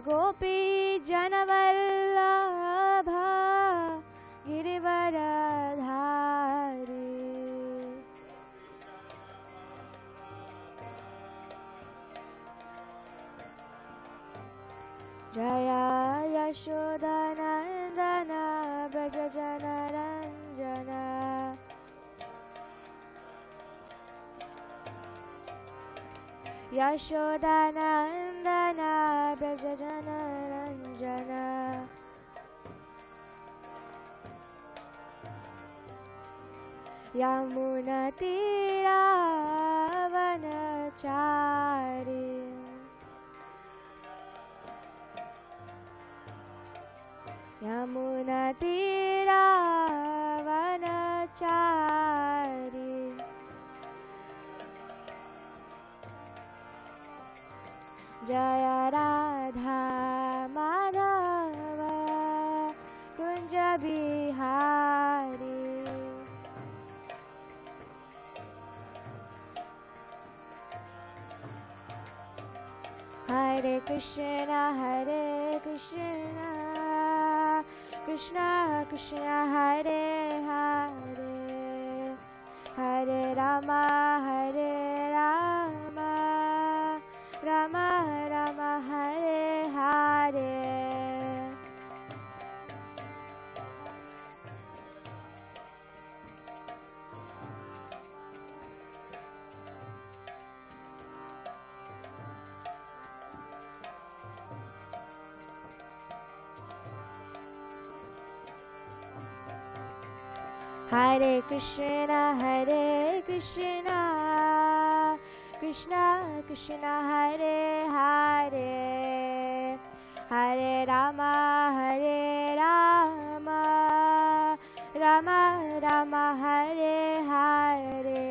गोपी जनवल्लभा गिरिवरधारी जय यशोदानन्दन व्रज जनरञ्जन यशोदानन्दन व्रज जनरञ्जन यमुनतीरावनचारि यमुनतीरावनचारि जय राधा माधव कुंज बिहारी हरे Krishna Krishna Krishna Hare Hare Hare Ram Ram Ram Hare Hare Hare Krishna Krishna Krishna Hare Hare Hare Ram Ram Ram Hare Hare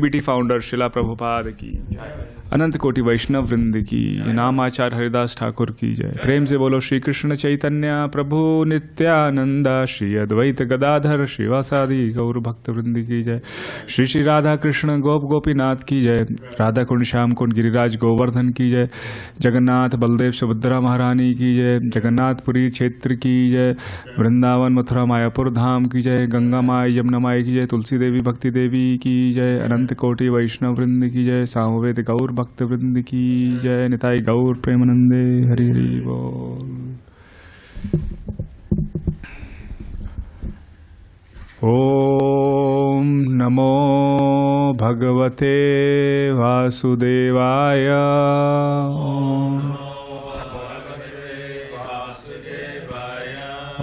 BT founder Srila Prabhupada ki. अनंत कोटि वैष्णव वृंद की, नामाचार्य हरिदास ठाकुर की जय। प्रेम से बोलो श्री कृष्ण चैतन्य प्रभु नित्यानंद, श्री अद्वैत गदाधर श्रीवासादि गौर भक्त वृंद की जय। श्री श्री राधा कृष्ण गोप गोपीनाथ की जय। राधा कुंड श्याम कुंड गिरिराज गोवर्धन की जय। जगन्नाथ बलदेव सुभद्रा महारानी की जय। जगन्नाथपुरी क्षेत्र की जय। वृंदावन मथुरा मायापुर धाम की जय। गंगा माई यमुना माई की जय। तुलसी देवी भक्ति देवी की जय। अनंत कोटि वैष्णव वृंद की जय। सामवेद गौर भक्त वृंद की जय। निताई गौर प्रेमानंदे हरि हरि बोल। ओम नमो भगवते वासुदेवाय।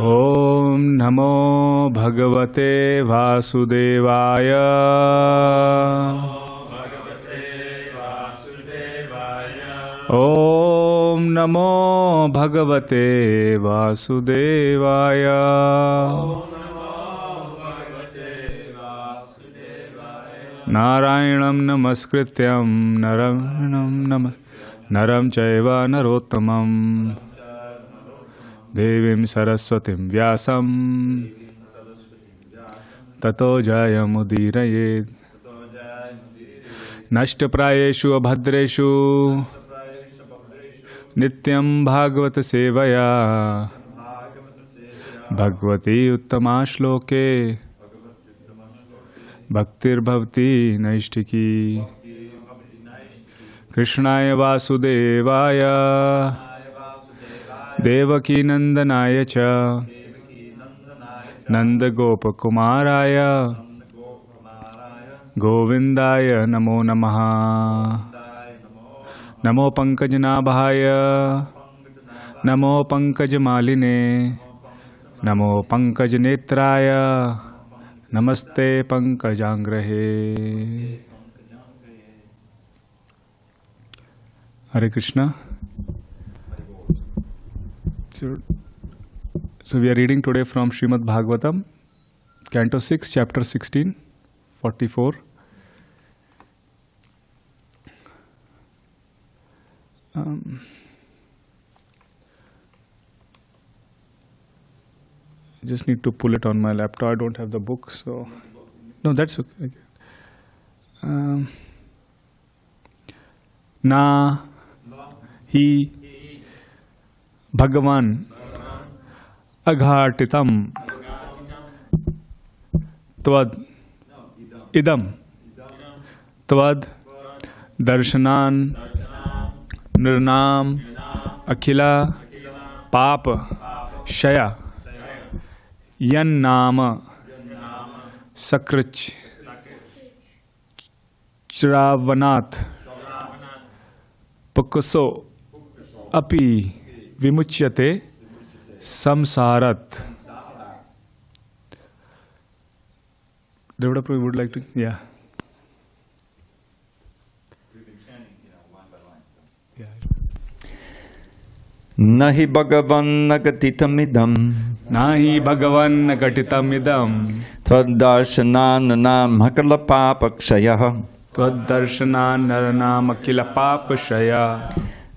ओम नमो भगवते वासुदेवाय। ओम नमो भगवते वासुदेवाय। नारायणं नमस्कृत्यं नरं चैव नरोत्तमं, देवीं सरस्वतीं व्यासं ततो जयमुदीरयेत्। नष्टप्रायेषु अभद्रेषु नित्यं भागवत सेवया, भगवती उत्तमा श्लोके भक्तिर्भवति नैष्ठिकी। कृष्णाय वासुदेवाय देवकी नंदनाय च नंदगोपकुमाराय गोविंदाय नमो नमः। नमो पंकजनाभाय नमो पंकजमालिने नमो पंकजनेत्राय नमस्ते पंकजांग्रहे। Hare Krishna. So we are reading today from Srimad Bhagavatam, Canto 6, Chapter 16, 44. Just need to pull it on my laptop. I don't have the book, so no, that's okay. Na hi Bhagavan aghatitam tvad idam tvad darshanan nirnam akhila pap shaya yan nama sakrich chravanat pukuso api vimuchyate samsarat. Devada Prabhu would like to, yeah. Nahi Bhagavan nagatitamidam, Nahi Bhagavan nagatitamidam, Tvadarshananan hakalapapakshayah, Tvadarshananan akilapapashaya,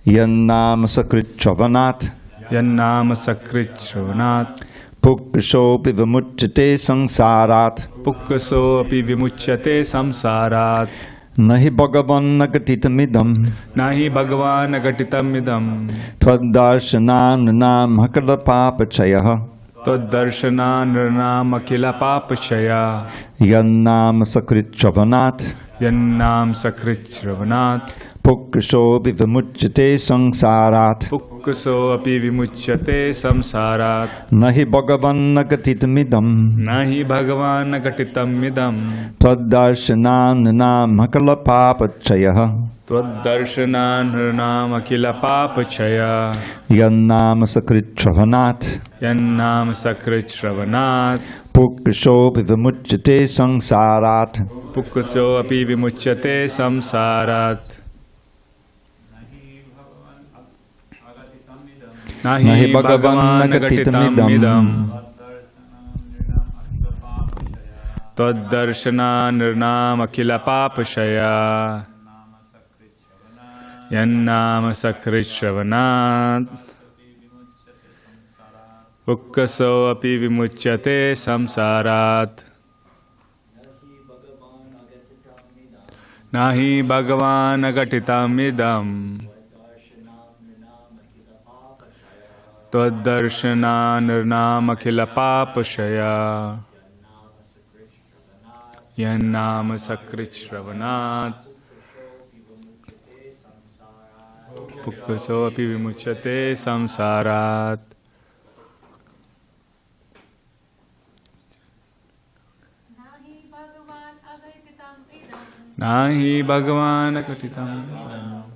Yannam sakritchavanat, Yannam sakritchavanat, Pukshopi vimuchyate samsarat, Pukaso api vimuchyate samsarat. Nahi Bhagavan nagatitamidam, Nahi Bhagavan nagatitamidam, Tvadarshananan hakalapapakshayah, Tvadarshananan akilapapashaya, Yannam sakritchavanat, Yannam sakritchavanat, Pukshopi vimuchyate samsarat, Pukaso api vimuchyate samsarat. Nahi Bhagavan nagatitamidam, Nahi Bhagavan nagatitamidam, Tvadarshananan hakalapapakshayah, Tvadarshananan akilapapashaya, Yannam sakritchavanat, Yannam sakritchavanat, Pukshopi vimuchyate samsarat, Pukaso api vimuchyate samsarat. Nahi Bhagavan nagatitamidam, Tvadarshana nirnam akila papashaya, Yannama Sakrit Shravanat Ukkaso api vimuchyate samsarat Nahi Bhagavan agatitam idam Twaddarshana nirnam akhila papashaya Yannama Sakrit Shravanat Ukkaso api vimuchyate samsarat. Nahi Bhagavan akatitam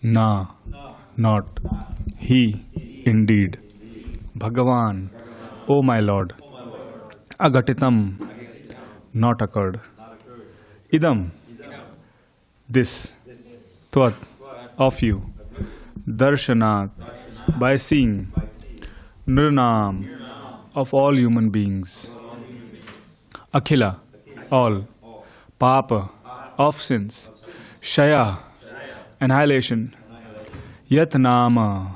Na, not he, indeed. Bhagavan, O my Lord. Agatitam, not occurred. Idam, this. Tvat, of you. Darshanat, by seeing. Nirnam, of all human beings. Akhila, all. Papa, of sins. Shaya, annihilation. Yat nama,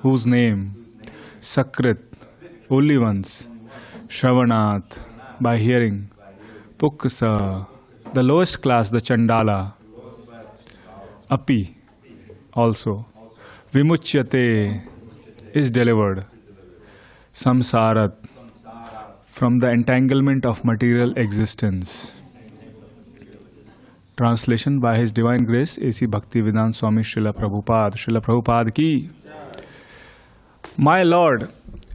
whose name. Sakrit, only once. Shravanat, by hearing. Pukkasa, the lowest class, the Chandala. Api, also. Vimuchyate, is delivered. Samsarat, from the entanglement of material existence. Translation by His Divine Grace, A.C. Bhakti Vedanta Swami Srila Prabhupada. Srila Prabhupada ki. My Lord,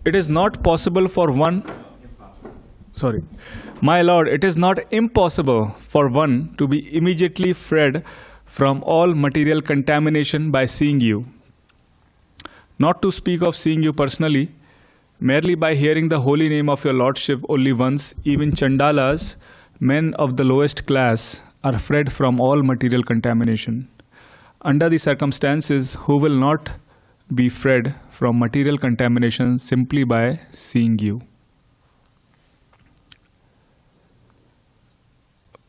it is not possible for one... My Lord, it is not impossible for one to be immediately freed from all material contamination by seeing you. Not to speak of seeing you personally, merely by hearing the holy name of your Lordship only once, even Chandalas, men of the lowest class, are freed from all material contamination. Under the circumstances, who will not be freed from material contamination simply by seeing you?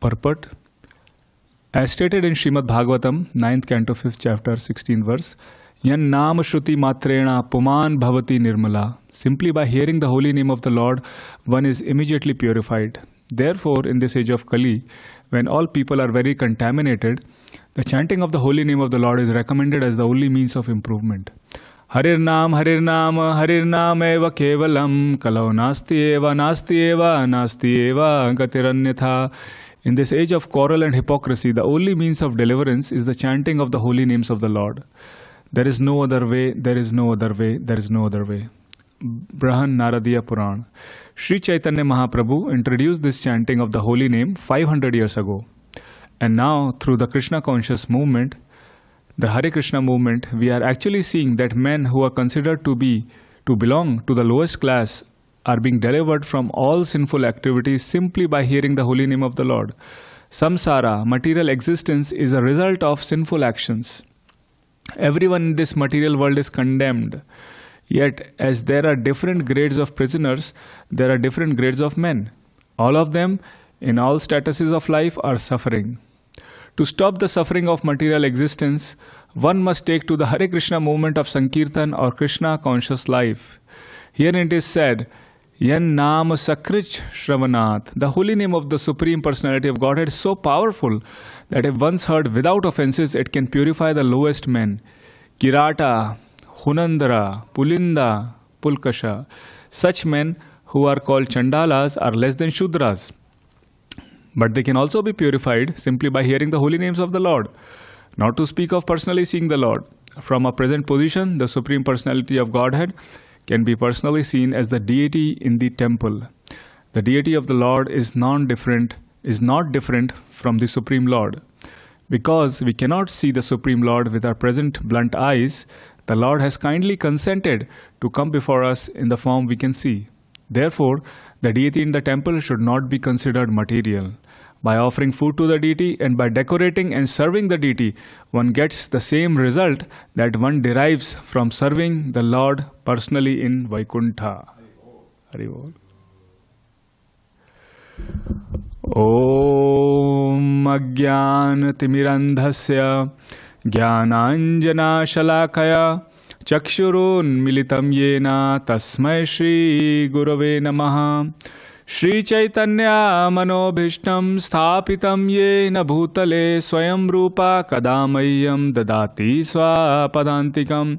Purport. As stated in Srimad Bhagavatam, 9th canto, 5th chapter, 16th verse, Yan Nam Shruti Matrena Puman Bhavati Nirmala. Simply by hearing the holy name of the Lord, one is immediately purified. Therefore, in this age of Kali, when all people are very contaminated, the chanting of the holy name of the Lord is recommended as the only means of improvement. Harir Nam eva kevalam kalau nasti eva gatiranyatha. In this age of quarrel and hypocrisy, the only means of deliverance is the chanting of the holy names of the Lord. There is no other way, there is no other way, there is no other way. Brahan Naradiya Puran. Sri Chaitanya Mahaprabhu introduced this chanting of the holy name 500 years ago. And now, through the Krishna conscious movement, the Hare Krishna movement, we are actually seeing that men who are considered to belong to the lowest class are being delivered from all sinful activities simply by hearing the holy name of the Lord. Samsara, material existence, is a result of sinful actions. Everyone in this material world is condemned. Yet, as there are different grades of prisoners, there are different grades of men. All of them, in all statuses of life, are suffering. To stop the suffering of material existence, one must take to the Hare Krishna movement of Sankirtan or Krishna conscious life. Here it is said, Yan Nam Sakrich Shravanat. The holy name of the Supreme Personality of Godhead is so powerful that if once heard without offenses, it can purify the lowest men. Kirata, Hunandara, Pulinda, Pulkasha. Such men who are called Chandalas are less than Shudras. But they can also be purified simply by hearing the holy names of the Lord. Not to speak of personally seeing the Lord. From a present position, the Supreme Personality of Godhead can be personally seen as the deity in the temple. The deity of the Lord is not different from the Supreme Lord. Because we cannot see the Supreme Lord with our present blunt eyes, the Lord has kindly consented to come before us in the form we can see. Therefore, the deity in the temple should not be considered material. By offering food to the deity and by decorating and serving the deity, one gets the same result that one derives from serving the Lord personally in Vaikuntha. Hari Bol. Om Agyan Timirandhasya Jnananjana Shalakaya Chakshurun Militam Yena Tasmai Shri Gurave Namaha Shri Chaitanya Manobhishtam Sthapitam Yena Bhutale Swayam Rupa Kadamayam Dadati Swapadantikam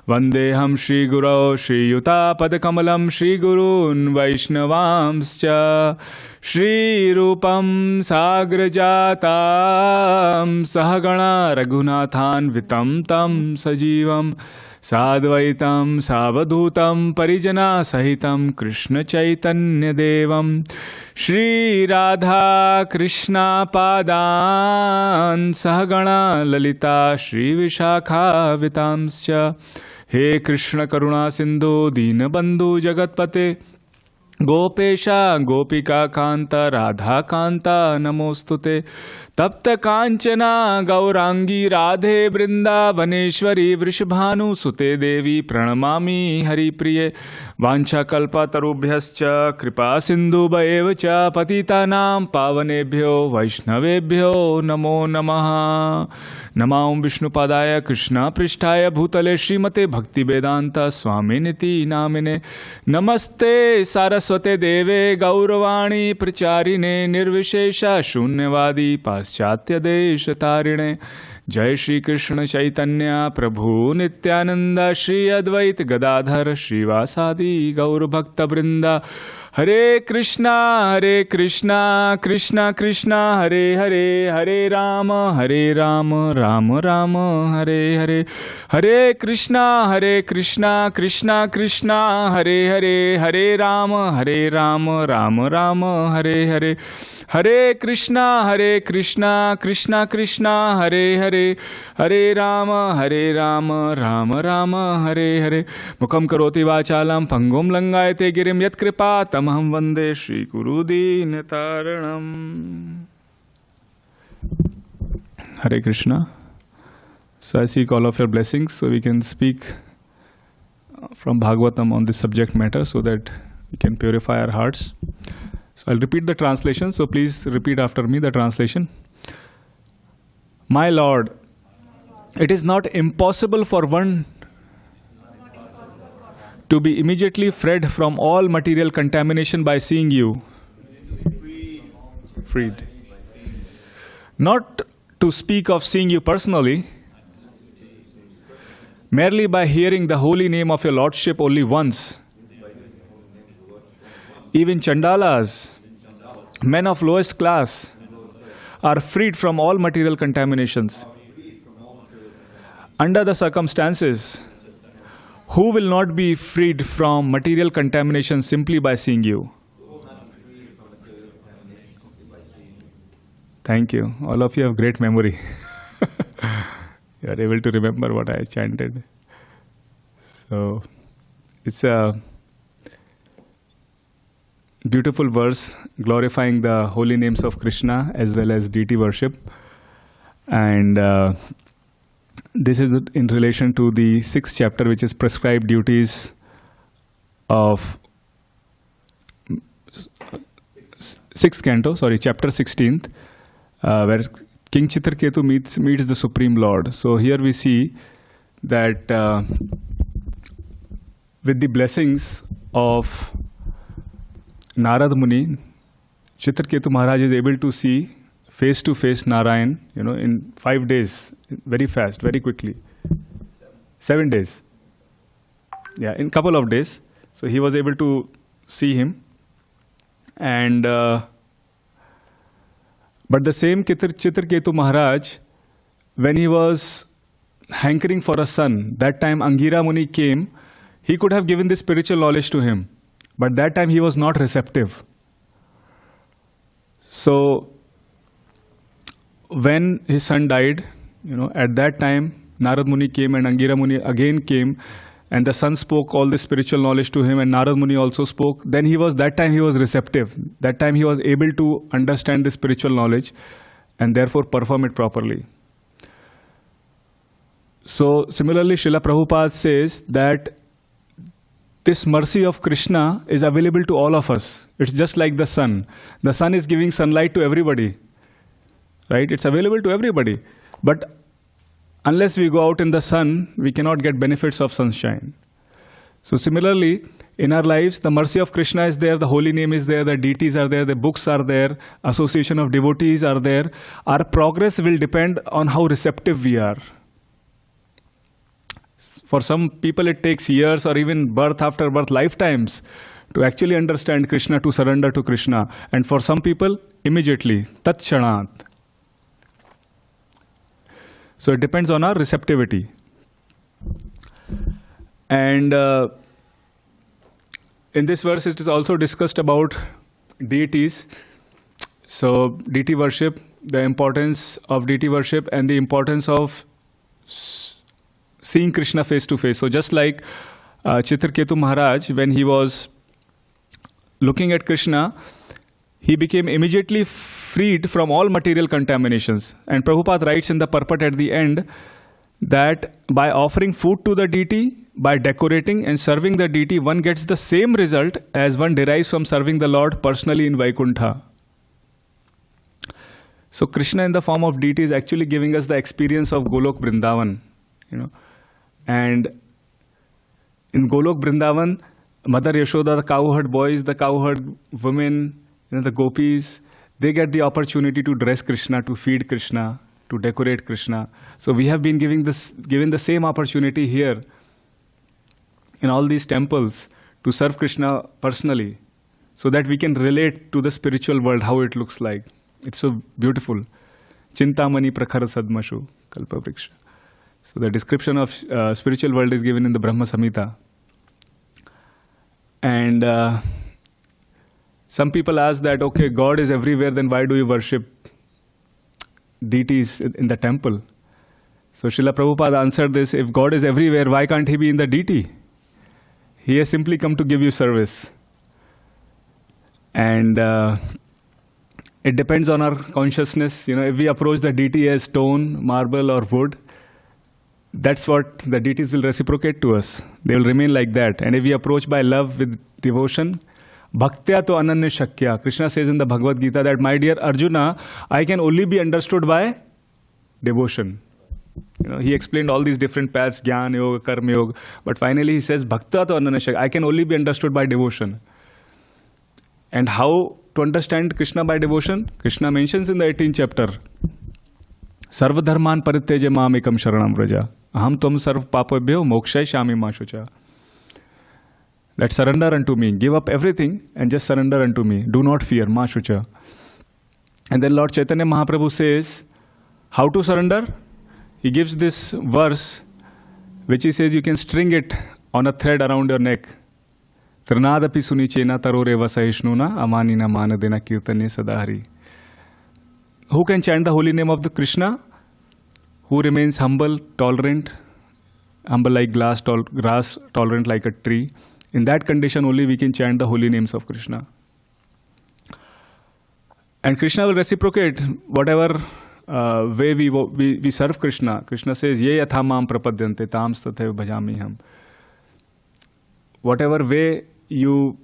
Vandeham Shri Gurau Shri Yuta Padakamalam Shri Gurun Vaishnavamscha Shri Rupam Sagrajatam Sahagana Raghunathan Vitam Tam Sajivam Sadvaitam Savadhutam Parijana Sahitam Krishna Chaitanya Devam Shri Radha Krishna Padan Sahagana Lalita Shri Vishakha Vitamscha He Krishna Karuna Sindhu Deenabandhu Jagatpate Gopesha Gopika Kanta Radha Kanta Namostute Tapta Kanchana Gaurangi Radhe Vrindavaneshwari Vrishabhanu Sute Devi Pranamami Hari Priye Vancha Kalpa Tarubhyascha Kripa Sindhu Bhaevacha Patitanam Pavanebhyo Vaishnavebhyo Namo Namaha Namaum Vishnupadaya Krishna Prishtaya Bhutale Srimate Bhakti Vedanta Swaminiti Namine Namaste Saraswate Deve Gauravani Pracharine Nirvishesha Shunyavadi Paschatya Desha Tarine Jai Shri Krishna Chaitanya Prabhu Nityananda Shri Advait Gadadhar Shri Vasadi Gaur Bhakta Brinda Hare Krishna Krishna Krishna Hare Hare Hare Rama Rama Rama Hare Hare Hare Krishna Krishna Krishna Hare Hare Hare Rama Rama Rama Hare Hare Hare Krishna Krishna Krishna Hare Hare Hare Rama Rama Rama Hare Hare Mukam karoti vachalam pangum langayate girim yat kripa tamaham vande Shri Guru Dinataranam. Hare Krishna. So I seek all of your blessings so we can speak from Bhagavatam on this subject matter so that we can purify our hearts. So I'll repeat the translation, so please repeat after me the translation. My Lord, it is not impossible for one to be immediately freed from all material contamination by seeing you. Freed. Not to speak of seeing you personally, merely by hearing the holy name of your Lordship only once. Even Chandalas, men of lowest class, are freed from all material contaminations. Under the circumstances, who will not be freed from material contamination simply by seeing you? Thank you. All of you have great memory. You are able to remember what I chanted. So, it's a beautiful verse glorifying the holy names of Krishna as well as deity worship. And This is in relation to the 6th chapter, which is prescribed duties of 6th canto, chapter 16th, where King Chitraketu meets the Supreme Lord. So here we see that with the blessings of Narad Muni, Chitraketu Maharaj is able to see face to face Narayan, in 5 days, very fast, very quickly. 7 days. Yeah, in couple of days. So he was able to see him. And but the same Chitraketu Maharaj, when he was hankering for a son, that time Angira Muni came, he could have given this spiritual knowledge to him. But that time he was not receptive. So when his son died, at that time Narad Muni came and Angira Muni again came, and the son spoke all this spiritual knowledge to him, and Narad Muni also spoke. Then that time he was receptive. That time he was able to understand the spiritual knowledge and therefore perform it properly. So similarly, Srila Prabhupada says that this mercy of Krishna is available to all of us. It's just like the sun. The sun is giving sunlight to everybody. Right? It's available to everybody. But unless we go out in the sun, we cannot get benefits of sunshine. So similarly, in our lives, the mercy of Krishna is there, the holy name is there, the deities are there, the books are there, association of devotees are there. Our progress will depend on how receptive we are. For some people it takes years or even birth after birth, lifetimes to actually understand Krishna, to surrender to Krishna. And for some people, immediately, tat kshanat. So it depends on our receptivity. And in this verse it is also discussed about deities. So deity worship, the importance of deity worship and the importance of seeing Krishna face to face. So just like Chitraketu Maharaj, when he was looking at Krishna, he became immediately freed from all material contaminations. And Prabhupada writes in the purport at the end that by offering food to the deity, by decorating and serving the deity, one gets the same result as one derives from serving the Lord personally in Vaikuntha. So Krishna in the form of deity is actually giving us the experience of Golok Vrindavan. And in Golok Vrindavan, Mother Yashoda, the cowherd boys, the cowherd women, the gopis, they get the opportunity to dress Krishna, to feed Krishna, to decorate Krishna. So we have been given the same opportunity here in all these temples to serve Krishna personally, so that we can relate to the spiritual world, how it looks like. It's so beautiful. Chintamani prakhara sadmashu kalpavriksha. So the description of spiritual world is given in the Brahma Samhita. And some people ask that, okay, God is everywhere, then why do you worship deities in the temple? So Srila Prabhupada answered this, if God is everywhere, why can't he be in the deity? He has simply come to give you service. And it depends on our consciousness. If we approach the deity as stone, marble or wood, that's what the deities will reciprocate to us. They will remain like that. And if we approach by love with devotion, bhaktya to ananya shakya. Krishna says in the Bhagavad Gita that, my dear Arjuna, I can only be understood by devotion. He explained all these different paths, jnana yoga, karma yoga, but finally he says bhaktya to ananya shakya. I can only be understood by devotion. And how to understand Krishna by devotion? Krishna mentions in the 18th chapter, Sarva dharman paritteja mam ekam sharanam vraja. Aham tvam sarva papabhyo mokshai shami mashucha. That surrender unto me. Give up everything and just surrender unto me. Do not fear, mashucha. And then Lord Chaitanya Mahaprabhu says, how to surrender? He gives this verse, which he says you can string it on a thread around your neck. Trinadapi sunichena tarore vasahishnuna amanina manadena kirtanya sadahari. Who can chant the holy name of the Krishna? Who remains humble, tolerant, humble like grass, tolerant like a tree. In that condition only we can chant the holy names of Krishna. And Krishna will reciprocate whatever way we serve Krishna. Krishna says, "Ye yatha mam prapadyante tam tathaiva bhajami ham." Whatever way you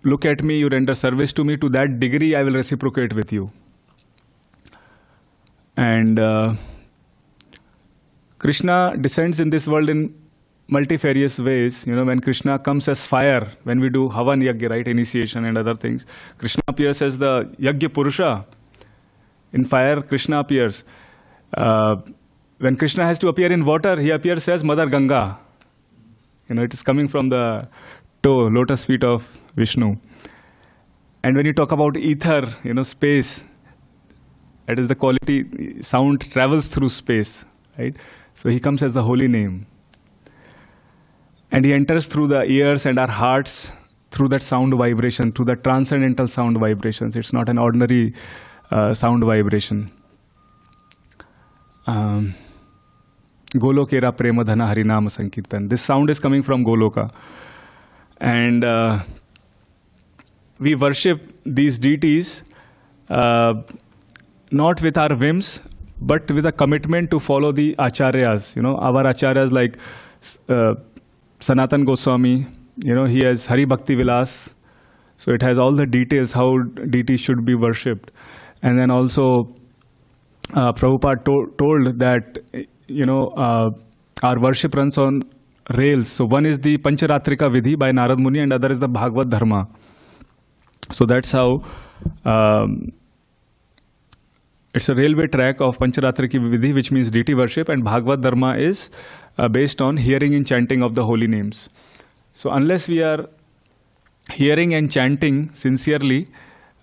look at me, you render service to me, to that degree I will reciprocate with you. And Krishna descends in this world in multifarious ways. You know, when Krishna comes as fire, when we do Havan Yagya, right, initiation and other things, Krishna appears as the Yagya Purusha. In fire, Krishna appears. When Krishna has to appear in water, he appears as Mother Ganga. You know, it is coming from the toe, lotus feet of Vishnu. And when you talk about ether, you know, space, that is the quality, sound travels through space, right? So he comes as the holy name. And he enters through the ears and our hearts through that sound vibration, through the transcendental sound vibrations. It's not an ordinary sound vibration. Golokera Premadhana Harinama Sankirtan. This sound is coming from Goloka. And we worship these deities not with our whims, but with a commitment to follow the acharyas. You know, our acharyas like Sanatan Goswami, you know, he has Hari Bhakti Vilas. So it has all the details how deities should be worshipped. And then also Prabhupada told that, you know, our worship runs on rails. So one is the Pancharatrika Vidhi by Narad Muni and other is the Bhagavad Dharma. So that's how it's a railway track of Pancharatrika Vidhi, which means deity worship, and Bhagavad Dharma is based on hearing and chanting of the holy names. So unless we are hearing and chanting sincerely,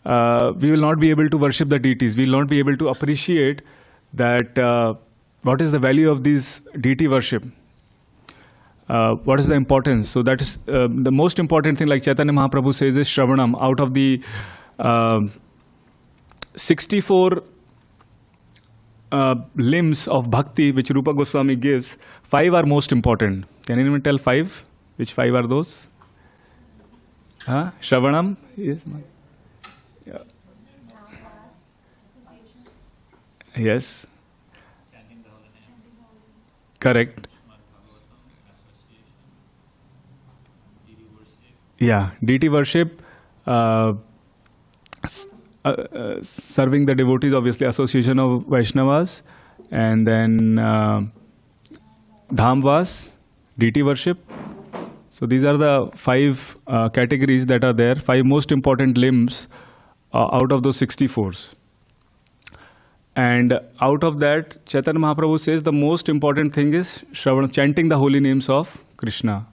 we will not be able to worship the deities. We will not be able to appreciate that what is the value of this deity worship. What is the importance? So that is the most important thing, like Chaitanya Mahaprabhu says, is Shravanam. Out of the 64 limbs of bhakti which Rupa Goswami gives, 5 are most important. Can anyone tell 5? Which 5 are those? Shravanam? Yes. Yeah. Yes. Correct. Yeah, deity worship, serving the devotees, obviously association of Vaishnavas, and then Dhamvas, deity worship. So these are the 5 categories that are there, 5 most important limbs out of those 64s. And out of that, Chaitanya Mahaprabhu says the most important thing is Shravan, chanting the holy names of Krishna.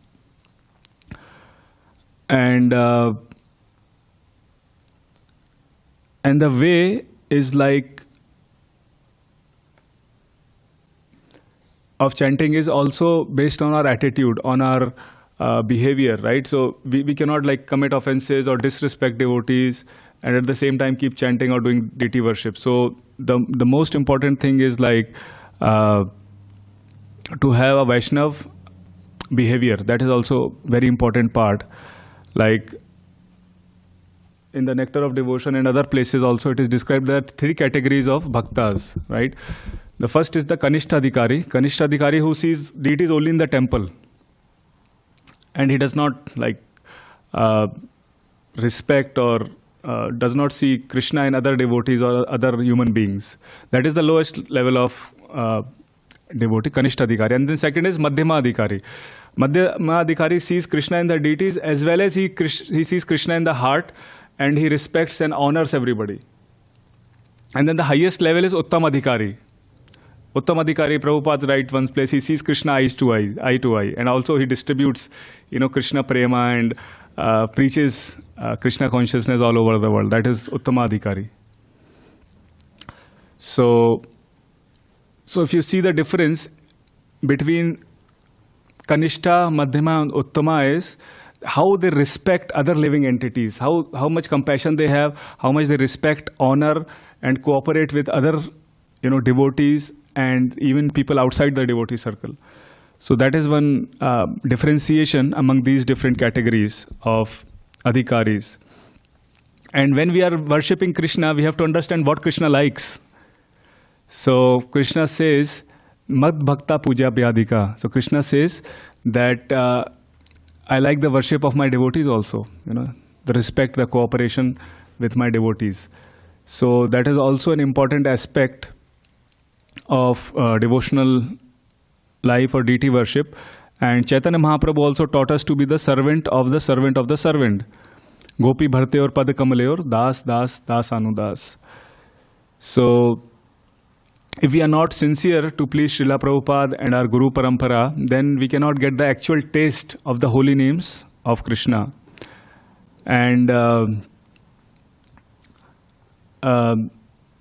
And the way is like of chanting is also based on our attitude, on our behavior, right? So we cannot like commit offenses or disrespect devotees and at the same time keep chanting or doing deity worship. So the most important thing is like to have a Vaishnav behavior. That is also very important part. Like in the Nectar of Devotion and other places also it is described that 3 categories of bhaktas, right? The first is the Kanishtadhikari. Kanishtadhikari who sees deities only in the temple. And he does not like respect or does not see Krishna in other devotees or other human beings. That is the lowest level of devotee, Kanishtadhikari. And then second is Madhyama Adhikari. Madhyama Adhikari sees Krishna in the deities as well as he sees Krishna in the heart, and he respects and honors everybody. And then the highest level is Uttam Adhikari. Uttam Adhikari, Prabhupada writes one place, he sees Krishna eye to eye, and also he distributes, you know, Krishna prema and preaches Krishna consciousness all over the world. That is Uttama Adhikari. So if you see the difference between Kanishta, Madhyama and Uttama is how they respect other living entities, how much compassion they have, how much they respect, honor and cooperate with other, you know, devotees and even people outside the devotee circle. So that is one differentiation among these different categories of adhikaris. And when we are worshipping Krishna, we have to understand what Krishna likes. So Krishna says, Mad Bhakta Puja Vyadika. So Krishna says that I like the worship of my devotees also, the respect, the cooperation with my devotees. So that is also an important aspect of devotional life or deity worship. And Chaitanya Mahaprabhu also taught us to be the servant of the servant of the servant. Gopi bharte aur pad kamale aur das das das anudas. So if we are not sincere to please Srila Prabhupada and our Guru Parampara, then we cannot get the actual taste of the holy names of Krishna. And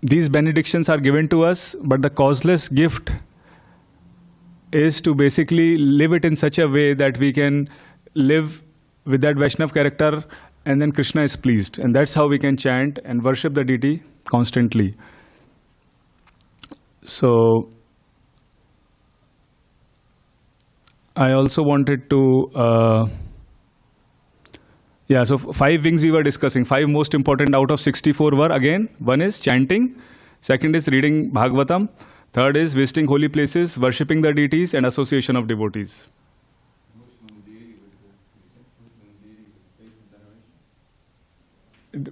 these benedictions are given to us, but the causeless gift is to basically live it in such a way that we can live with that Vaishnav character, and then Krishna is pleased. And that's how we can chant and worship the deity constantly. So I also wanted to so 5 wings we were discussing. 5 most important out of 64 were, again, one is chanting, second is reading Bhagavatam, third is visiting holy places, worshipping the deities, and association of devotees.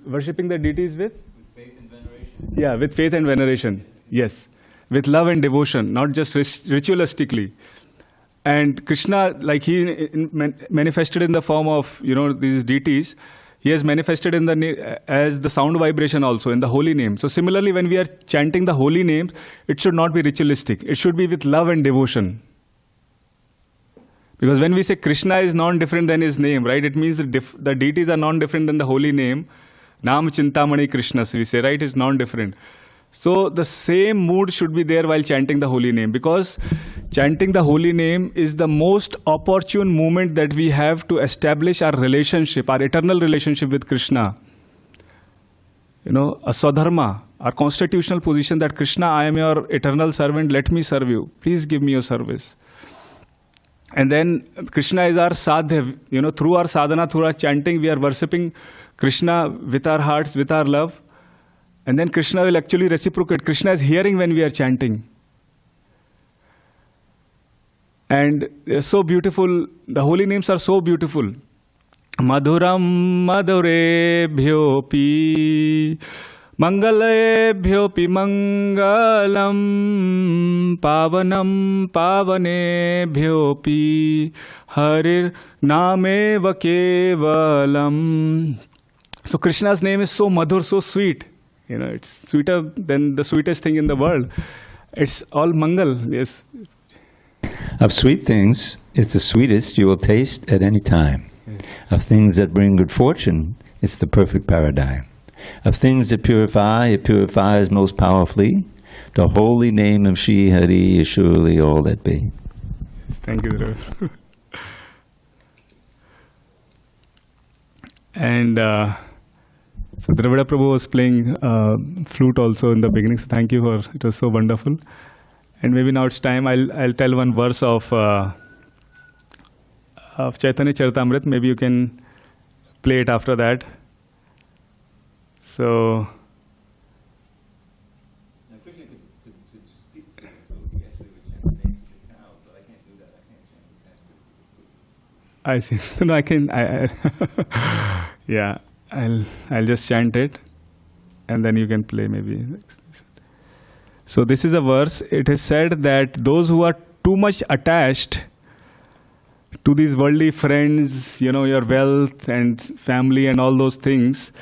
Worshipping the deities with faith and veneration. Yeah, with faith and veneration. Yes, with love and devotion, not just ritualistically. And Krishna, like he manifested in the form of these deities, he has manifested in as the sound vibration also in the holy name. So similarly, when we are chanting the holy names, it should not be ritualistic. It should be with love and devotion. Because when we say Krishna is non-different than his name, right? It means the deities are non-different than the holy name. Nam Chintamani Krishna, we say, right? It's non-different. So the same mood should be there while chanting the holy name, because chanting the holy name is the most opportune moment that we have to establish our relationship, our eternal relationship with Krishna. A swadharma, our constitutional position that Krishna, I am your eternal servant, let me serve you. Please give me your service. And then Krishna is our sadhya. Through our sadhana, through our chanting, we are worshipping Krishna with our hearts, with our love. And then Krishna will actually reciprocate. Krishna is hearing when we are chanting. And they're so beautiful. The holy names are so beautiful. Madhuram madhurebhyopi mangalayebhyopi mangalam pavanam pavanebhyopi harir nameva kevalam. So Krishna's name is so madhur, so sweet. It's sweeter than the sweetest thing in the world. It's all mangal, yes. Of sweet things, it's the sweetest you will taste at any time. Of things that bring good fortune, it's the perfect paradigm. Of things that purify, it purifies most powerfully. The holy name of Shri Hari is surely all that be. Yes, thank you, Rav. And so Dravida Prabhu was playing flute also in the beginning. So thank you it was so wonderful. And maybe now it's time I'll tell one verse of Chaitanya Charitamrita. Maybe you can play it after that. So I see. No, I can. Yeah, I'll just chant it, and then you can play maybe. So this is a verse. It is said that those who are too much attached to these worldly friends, your wealth and family and all those things,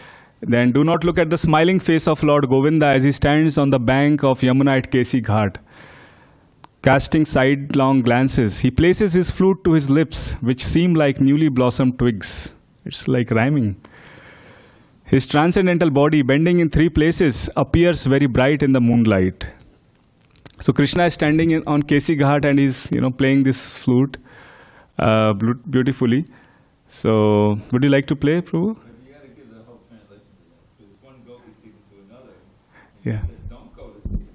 then do not look at the smiling face of Lord Govinda as he stands on the bank of Yamuna at Kesi Ghat, casting sidelong glances. He places his flute to his lips, which seem like newly blossomed twigs. It's like rhyming. His transcendental body, bending in 3 places, appears very bright in the moonlight. So Krishna is standing on Kesi Ghat and he's playing this flute beautifully. So would you like to play, Prabhu? But you got to give the whole translation to that. Because one goat is speaking to another. Yeah. Don't go to see.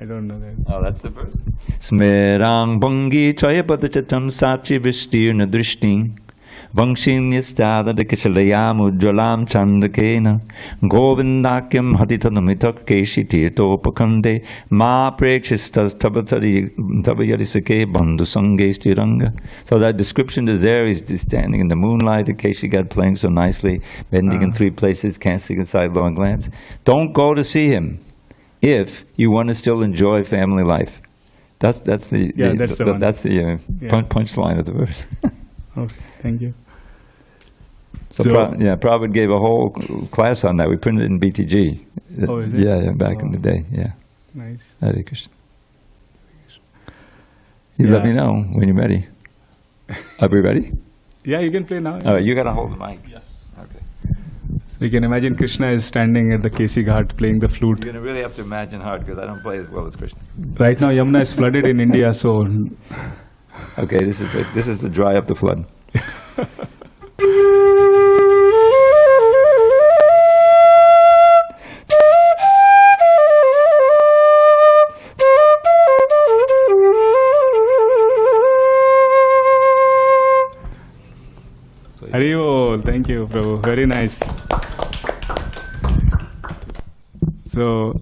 I don't know that. Oh, that's the verse. Smerang Bungi Choyapadchatam Sachi Vishtirna Drishti Vangshinyastada Kishalayam Ujjalam Chandakena Govindakyam Hatitanamitak Keshi Tirtopakande Ma Prekshishtas Tabayadisake Bandhu Sange Stiranga. So that description is there. He's standing in the moonlight, the Keshi God playing so nicely, bending in three places, casting a sidelong glance. Don't go to see him if you want to still enjoy family life. That's the punchline of the verse. Okay, thank you. So Prabhupada gave a whole class on that. We printed it in BTG. Oh, is it? Yeah, back in the day. Yeah. Nice. Hare Krishna. You let me know when you're ready. Are we ready? Yeah, you can play now. All right, you got to hold the mic. Yes. Okay. So you can imagine Krishna is standing at the Kesi Ghat playing the flute. You're going to really have to imagine hard because I don't play as well as Krishna. Right now Yamuna is flooded in India, so... Okay, this is to dry up the flood. Haribol, thank you, Prabhu. Very nice. So,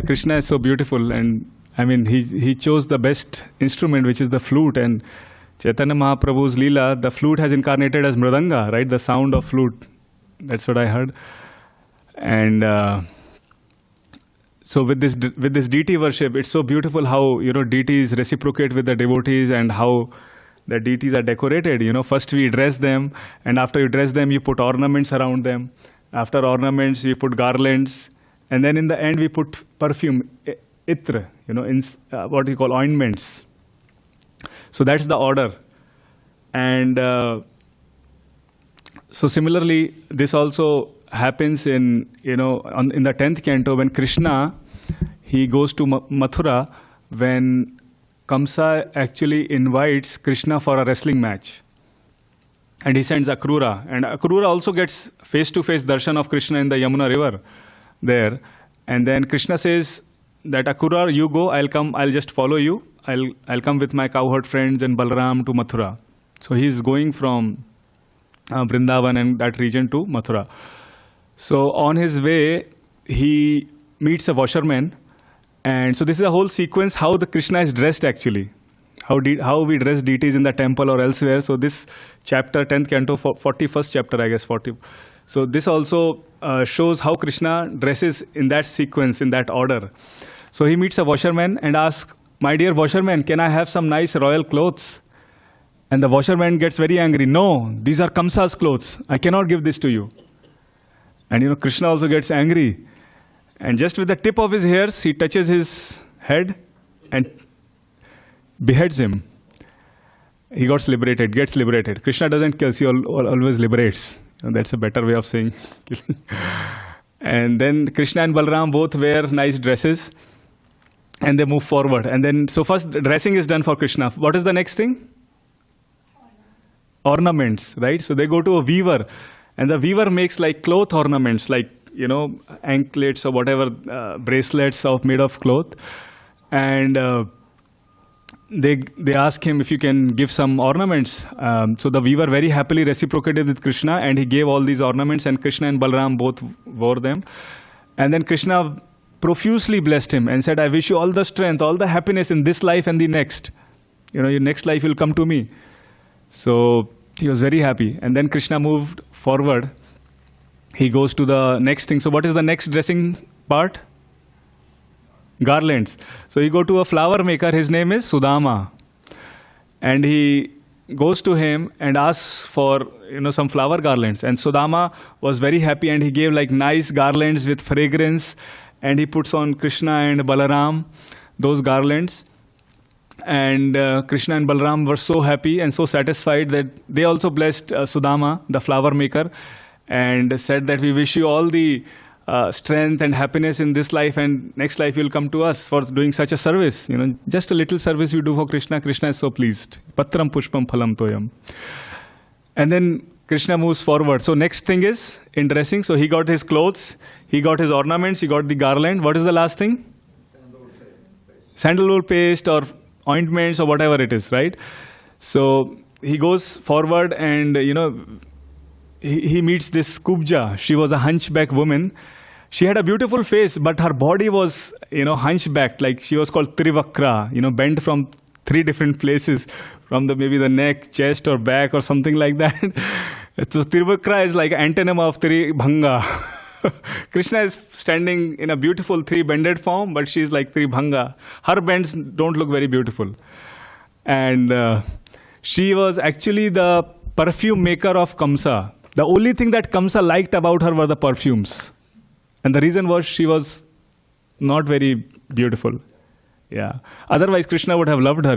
Krishna is so beautiful, and I mean, he chose the best instrument, which is the flute. And Chaitanya Mahaprabhu's Leela, the flute has incarnated as Mridanga, right? The sound of flute. That's what I heard. And so with this deity worship, it's so beautiful how deities reciprocate with the devotees and how the deities are decorated. First we dress them, and after you dress them, you put ornaments around them. After ornaments, we put garlands, and then in the end, we put perfume, itra, what we call ointments. So that's the order. And so similarly, this also happens in the 10th canto when Krishna, he goes to Mathura when Kamsa actually invites Krishna for a wrestling match. And he sends Akrura. And Akrura also gets face-to-face darshan of Krishna in the Yamuna river there. And then Krishna says that Akrura, you go, I'll come, I'll just follow you. I'll come with my cowherd friends and Balram to Mathura. So he's going from Vrindavan and that region to Mathura. So on his way, he meets a washerman. And so this is a whole sequence how the Krishna is dressed actually. How we dress deities in the temple or elsewhere. So this chapter, 10th canto, 41st chapter, I guess, 40. So this also shows how Krishna dresses in that sequence, in that order. So he meets a washerman and asks, my dear washerman, can I have some nice royal clothes? And the washerman gets very angry. No, these are Kamsa's clothes. I cannot give this to you. And Krishna also gets angry. And just with the tip of his hairs, he touches his head and beheads him. He gets liberated. Krishna doesn't kill, he always liberates. That's a better way of saying killing. And then Krishna and Balram both wear nice dresses and they move forward. And then, so first dressing is done for Krishna. What is the next thing? Ornaments, right? So they go to a weaver and the weaver makes like cloth ornaments, like, anklets or whatever, bracelets made of cloth. And they ask him if you can give some ornaments. So the weaver very happily reciprocated with Krishna and he gave all these ornaments and Krishna and Balram both wore them. And then Krishna profusely blessed him and said, I wish you all the strength, all the happiness in this life and the next. Your next life will come to me. So he was very happy. And then Krishna moved forward. He goes to the next thing. So what is the next dressing part? Garlands. So he go to a flower maker. His name is Sudama. And he goes to him and asks for some flower garlands. And Sudama was very happy and he gave like nice garlands with fragrance. And he puts on Krishna and Balaram those garlands. And Krishna and Balaram were so happy and so satisfied that they also blessed Sudama, the flower maker, and said that we wish you all the strength and happiness in this life and next life you'll come to us for doing such a service. Just a little service you do for Krishna. Krishna is so pleased. Patram pushpam phalam toyam. And then Krishna moves forward. So next thing is in dressing. So he got his clothes, he got his ornaments, he got the garland. What is the last thing? Sandalwood paste or ointments or whatever it is, right? So he goes forward and, he meets this Kubja. She was a hunchback woman. She had a beautiful face, but her body was, hunchbacked, like she was called Trivakra, bent from 3 different places, from maybe the neck, chest or back or something like that. So Trivakra is like antonym of Tribhanga. Krishna is standing in a beautiful 3-bended form, but she is like Tribhanga. Her bends don't look very beautiful. And she was actually the perfume maker of Kamsa. The only thing that Kamsa liked about her were the perfumes. And the reason was she was not very beautiful. Yeah. Otherwise, Krishna would have loved her,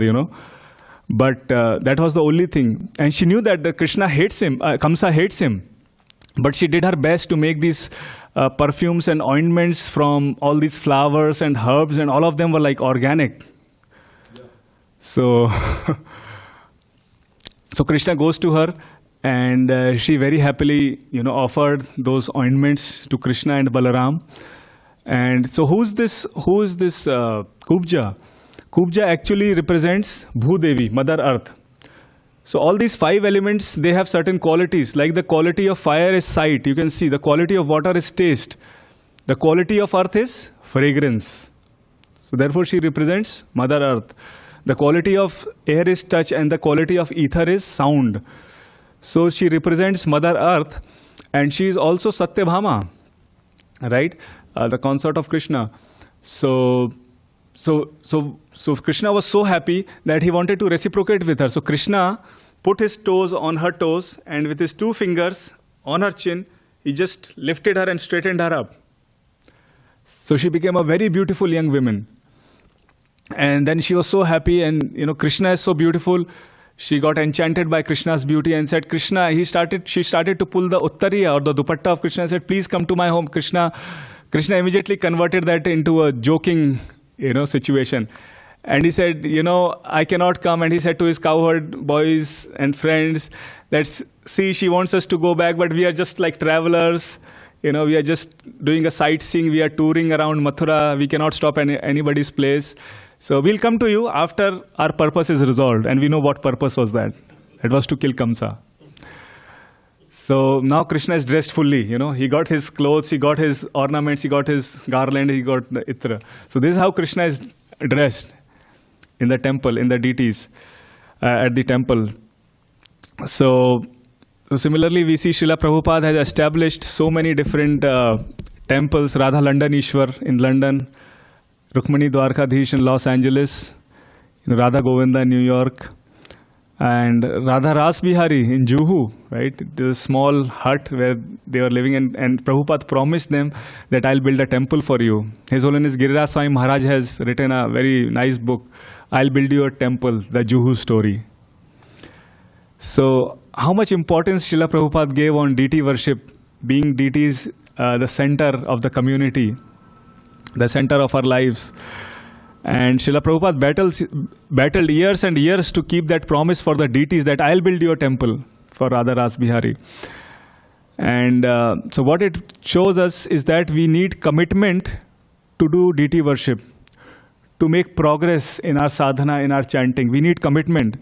But that was the only thing. And she knew that Krishna hates him, Kamsa hates him. But she did her best to make these perfumes and ointments from all these flowers and herbs, and all of them were like organic. Yeah. So, so Krishna goes to her, and she very happily, offered those ointments to Krishna and Balaram. And so who is this Kubja? Kubja actually represents Bhudevi, Mother Earth. So all these 5 elements, they have certain qualities. Like the quality of fire is sight. You can see the quality of water is taste. The quality of earth is fragrance. So therefore she represents Mother Earth. The quality of air is touch, and the quality of ether is sound. So she represents Mother Earth, and she is also Satyabhama, right? The consort of Krishna. So Krishna was so happy that he wanted to reciprocate with her. So Krishna put his toes on her toes, and with his 2 fingers on her chin, he just lifted her and straightened her up. So she became a very beautiful young woman. And then she was so happy, and Krishna is so beautiful. She got enchanted by Krishna's beauty and said, she started to pull the uttariya or the dupatta of Krishna and said, please come to my home. Krishna immediately converted that into a joking, situation. And he said, I cannot come. And he said to his cowherd boys and friends that, see, she wants us to go back, but we are just like travelers. We are just doing a sightseeing. We are touring around Mathura. We cannot stop anybody's place. So we'll come to you after our purpose is resolved. And we know what purpose was that. It was to kill Kamsa. So now Krishna is dressed fully, he got his clothes, he got his ornaments, he got his garland, he got the itra. So this is how Krishna is dressed in the temple, in the deities, at the temple. So similarly, we see Srila Prabhupada has established so many different temples. Radha Landanishwar in London, Rukmani Dwarkadhish in Los Angeles, Radha Govinda in New York, and Radha Ras Bihari in Juhu, right? The small hut where they were living, and Prabhupada promised them that I'll build a temple for you. His Holiness Giriraj Swami Maharaj has written a very nice book, I'll build you a temple, the Juhu story. So how much importance Srila Prabhupada gave on deity worship, being deities the center of the community, the center of our lives. And Srila Prabhupada battled years and years to keep that promise for the deities that I'll build you a temple for Radha Ras Bihari. And so what it shows us is that we need commitment to do deity worship, to make progress in our sadhana, in our chanting. We need commitment.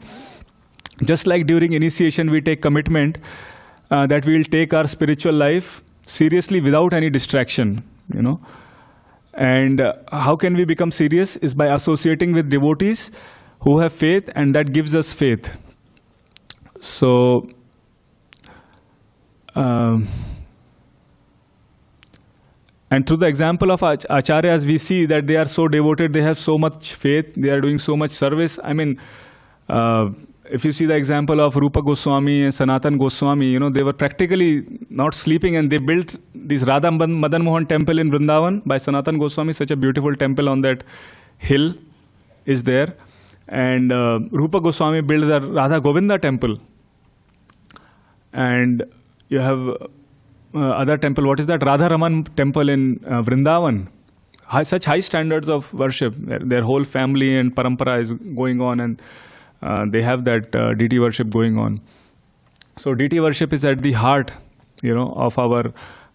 Just like during initiation, we take commitment that we will take our spiritual life seriously without any distraction, And how can we become serious is by associating with devotees who have faith, and that gives us faith. So, and through the example of Acharyas, we see that they are so devoted, they have so much faith, they are doing so much service. I mean, if you see the example of Rupa Goswami and Sanatan Goswami, they were practically not sleeping, and they built this Radha Madan Mohan temple in Vrindavan by Sanatan Goswami. Such a beautiful temple on that hill is there. And Rupa Goswami built the Radha Govinda temple. And you have other temple, what is that? Radha Raman temple in Vrindavan. Such high standards of worship. Their whole family and parampara is going on, and they have that deity worship going on. So deity worship is at the heart, of our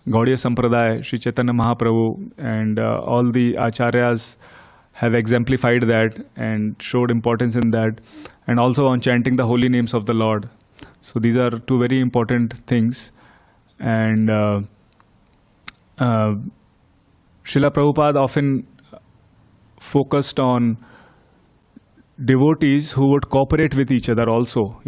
Gaudiya Sampradaya, Sri Chaitanya Mahaprabhu, and all the Acharyas have exemplified that and showed importance in that, and also on chanting the holy names of the Lord. So these are two very important things. And Srila Prabhupada often focused on devotees who would cooperate with each other also.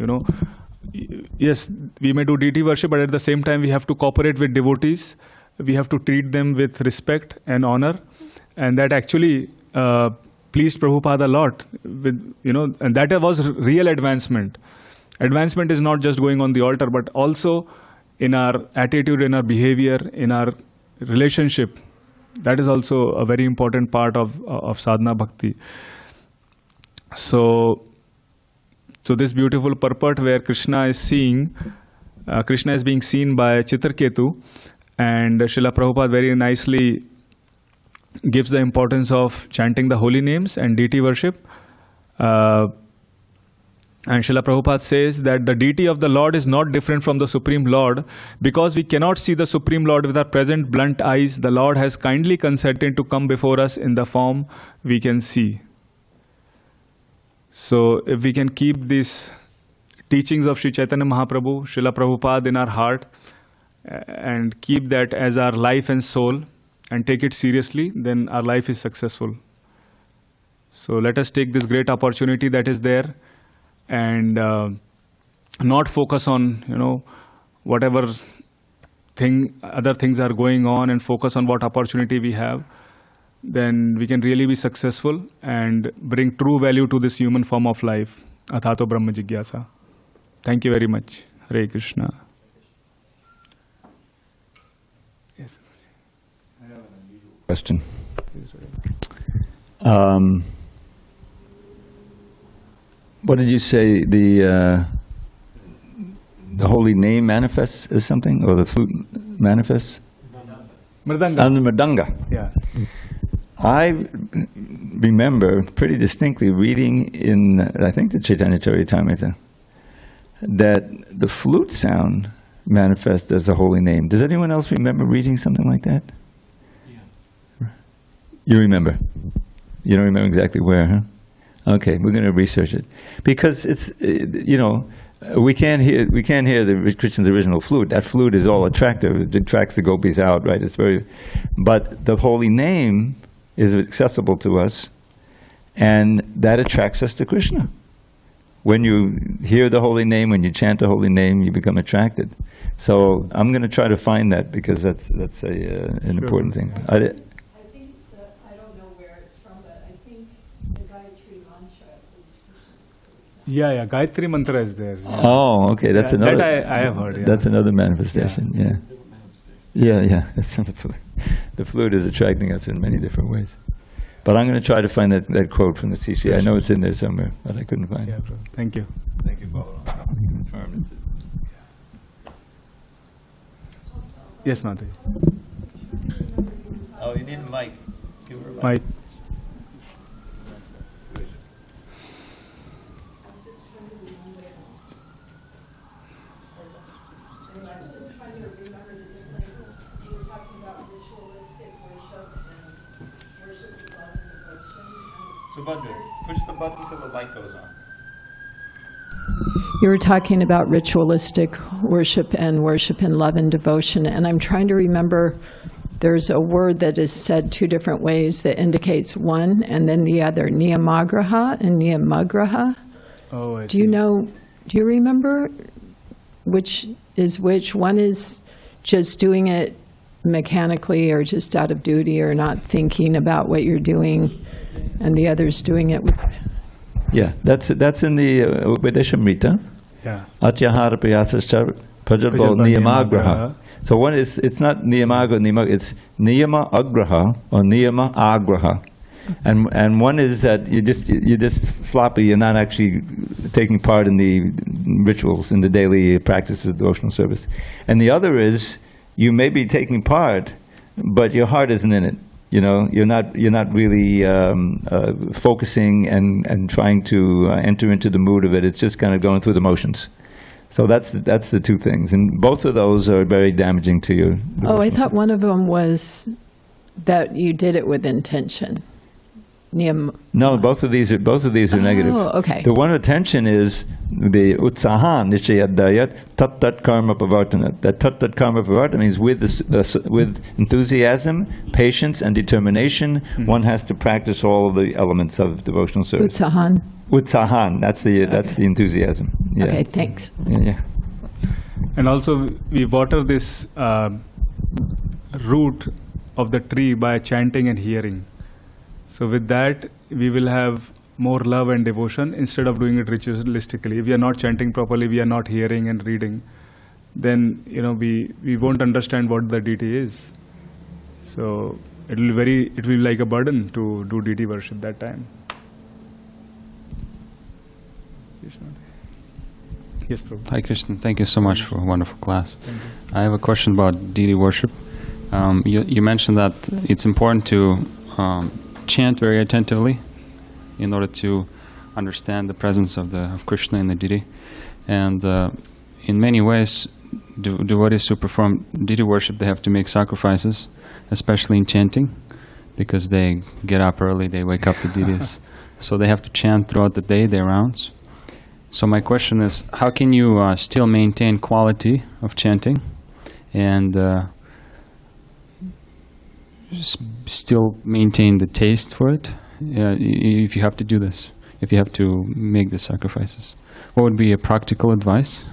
Yes, we may do deity worship, but at the same time we have to cooperate with devotees. We have to treat them with respect and honor, and that actually pleased Prabhupada a lot. And that was real advancement. Advancement is not just going on the altar, but also in our attitude, in our behavior, in our relationship. That is also a very important part of sadhana bhakti. So this beautiful purport where Krishna is being seen by Chitraketu, and Srila Prabhupada very nicely gives the importance of chanting the holy names and deity worship. And Srila Prabhupada says that the deity of the Lord is not different from the Supreme Lord. Because we cannot see the Supreme Lord with our present blunt eyes, the Lord has kindly consented to come before us in the form we can see. So if we can keep these teachings of Sri Chaitanya Mahaprabhu, Srila Prabhupada in our heart, and keep that as our life and soul, and take it seriously, then our life is successful. So let us take this great opportunity that is there, and not focus on whatever other things are going on, and focus on what opportunity we have. Then we can really be successful and bring true value to this human form of life. Athato Brahma Jigyasa. Thank you very much. Hare Krishna. Yes. I have an unusual question. What did you say? The holy name manifests as something, or the flute manifests? Mridanga. The mridanga. Yeah. I remember pretty distinctly reading in, I think, the Chaitanya Charitamrita, that the flute sound manifests as the holy name. Does anyone else remember reading something like that? Yeah. You remember? You don't remember exactly where, huh? Okay, we're going to research it, because it's we can't hear the Krishna's original flute. That flute is all attractive. It attracts the gopis out, right? But the holy name is accessible to us, and that attracts us to Krishna. When you hear the holy name, when you chant the holy name, you become attracted. So I'm going to try to find that, because that's an important thing. I think it's I don't know where it's from, but I think the Gayatri mantra is Krishna's flute. Yeah, Gayatri mantra is there. Yeah. Oh, okay, that's another. That I have heard. Yeah. That's another manifestation. Yeah. That's another flute. The flute is attracting us in many different ways. But I'm going to try to find that quote from the CC. I know it's in there somewhere, but I couldn't find it. Bro. Thank you. Thank you, Balaram. Yes, Mataji. Oh, you need a mic. Give her a Mic. Push the button till the light goes on. You were talking about ritualistic worship and worship in love and devotion, and I'm trying to remember, there's a word that is said two different ways that indicates one and then the other, niyamagraha and niyamagraha. Oh, I Do you remember which is which? One is just doing it mechanically or just out of duty or not thinking about what you're doing, and the other's doing it with... Yeah, that's in the Vedeshamrita. Yeah. Atyahara priyasascha prajalpo niyamagraha. So one is, it's not niyamagraha, it's niyama agraha or niyama agraha. And one is that you're just sloppy, you're not actually taking part in the rituals, in the daily practices of devotional service. And the other is, you may be taking part, but your heart isn't in it. You're not really focusing and trying to enter into the mood of it. It's just kind of going through the motions. So that's the two things, and both of those are very damaging to you. Oh, I thought one of them was that you did it with intention. niyam. No, both of these are negative. Oh, okay. The one attention is the utsahan nishayadayat tat karma pavartanat. That tat karma pavartanat means with enthusiasm, patience, and determination, one has to practice all of the elements of devotional service. Utsahan. Utsahan, that's the enthusiasm. Yeah. Okay, thanks. Yeah. And also we water this root of the tree by chanting and hearing. So with that, we will have more love and devotion instead of doing it ritualistically. If we are not chanting properly, we are not hearing and reading, then we won't understand what the deity is. So it will be like a burden to do deity worship that time. Yes, Prabhu. Hi, Krishna. Thank you so much for a wonderful class. I have a question about deity worship. You mentioned that it's important to chant very attentively in order to understand the presence of Krishna in the deity. And in many ways, devotees who perform deity worship, they have to make sacrifices, especially in chanting, because they get up early, they wake up the deities. So they have to chant throughout the day, their rounds. So my question is, how can you still maintain quality of chanting and still maintain the taste for it if you have to do this, if you have to make the sacrifices? What would be a practical advice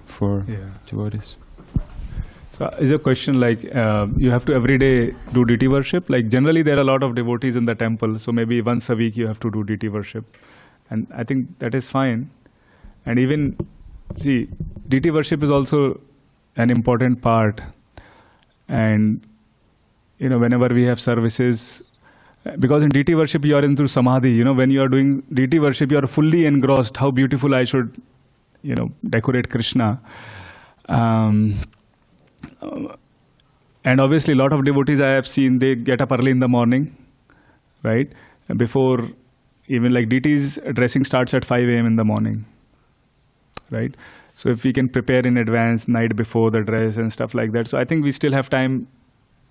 for devotees? So is a question like you have to every day do deity worship? Like generally there are a lot of devotees in the temple, so maybe once a week you have to do deity worship. And I think that is fine. And even, see, deity worship is also an important part. And, whenever we have services, because in deity worship you are into samadhi, when you are doing deity worship, you are fully engrossed, how beautiful I should, decorate Krishna. And obviously a lot of devotees I have seen, they get up early in the morning, right? Before, even like deities, dressing starts at 5 a.m. in the morning. Right? So if we can prepare in advance, night before the dress and stuff like that. So I think we still have time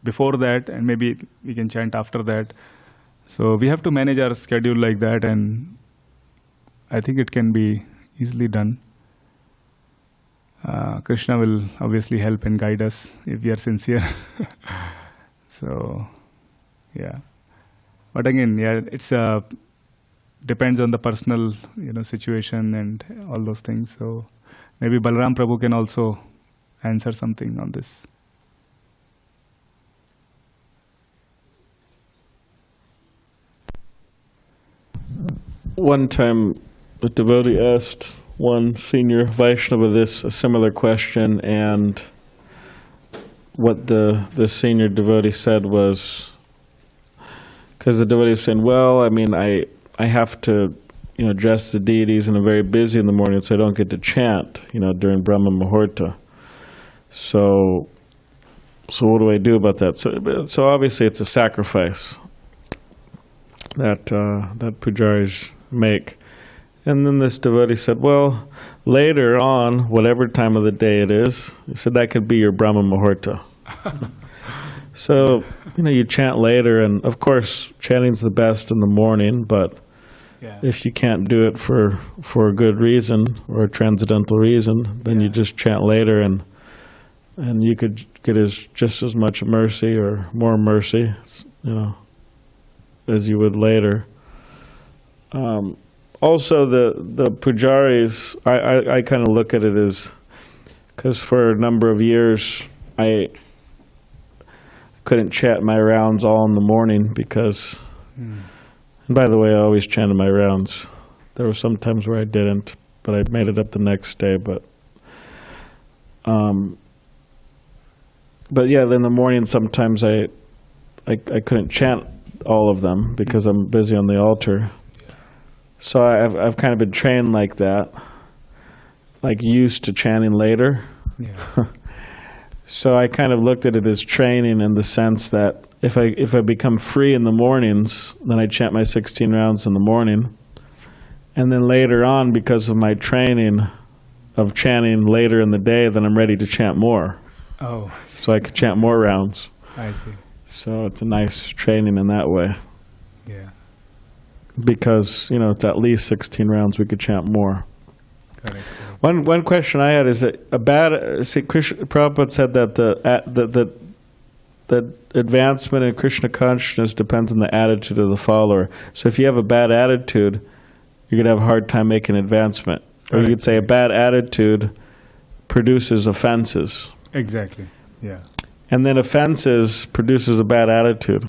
before that, and maybe we can chant after that. So we have to manage our schedule like that, and I think it can be easily done. Krishna will obviously help and guide us if we are sincere. So, yeah. But again, it's depends on the personal, situation and all those things. So maybe Balram Prabhu can also answer something on this. One time, a devotee asked one senior Vaishnava a similar question, and what the senior devotee said was, because the devotee was saying, well, I have to, address the deities, and I'm very busy in the morning, so I don't get to chant, during Brahma Muhurta. So what do I do about that? So obviously it's a sacrifice that pujaris make. And then this devotee said, well, later on, whatever time of the day it is, he said that could be your Brahma Muhurta. So, you chant later, and of course, chanting's the best in the morning, but if you can't do it for a good reason or a transcendental reason, then you just chant later, and you could get just as much mercy or more mercy, as you would later. Also, the pujaris, I kind of look at it as, because for a number of years, I couldn't chant my rounds all in the morning because, and by the way, I always chanted my rounds. There were some times where I didn't, but I made it up the next day. But yeah, in the morning sometimes I couldn't chant all of them because I'm busy on the altar. So I've kind of been trained like that, like used to chanting later. Yeah. So I kind of looked at it as training in the sense that if I become free in the mornings, then I chant my 16 rounds in the morning. And then later on, because of my training of chanting later in the day, then I'm ready to chant more. Oh. So I could chant more rounds. I see. So it's a nice training in that way. Yeah. because, it's at least 16 rounds. We could chant more. Correct. One question I had is that Prabhupada said that the advancement in Krishna consciousness depends on the attitude of the follower. So if you have a bad attitude, you're going to have a hard time making advancement. Or you could say a bad attitude produces offenses. Exactly. Yeah. And then offenses produces a bad attitude.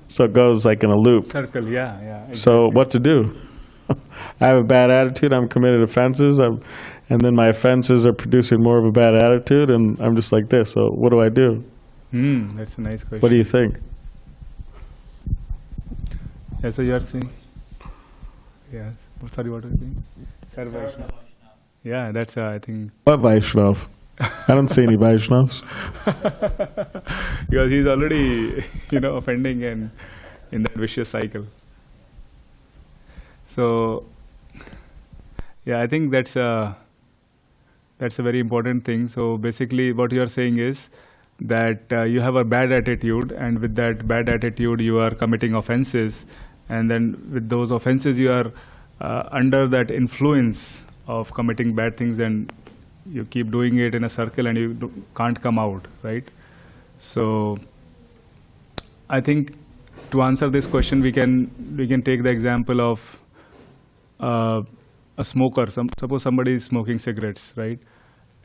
So it goes like in a loop. Circle. Yeah. Exactly. So what to do? I have a bad attitude, I'm committed offenses, and then my offenses are producing more of a bad attitude, and I'm just like this. So what do I do? That's a nice question. What do you think? Yeah, so you are saying? Yeah. Sorry, what are you saying? Sarva Vaishnava. Yeah, that's I think. What Vaishnav? I don't see any Vaishnavs. Because he's already, offending and in that vicious cycle. So, yeah, I think that's a very important thing. So basically what you are saying is that you have a bad attitude, and with that bad attitude you are committing offenses, and then with those offenses you are under that influence of committing bad things, and you keep doing it in a circle and you can't come out, right? So I think to answer this question we can take the example of a smoker. Suppose somebody is smoking cigarettes, right?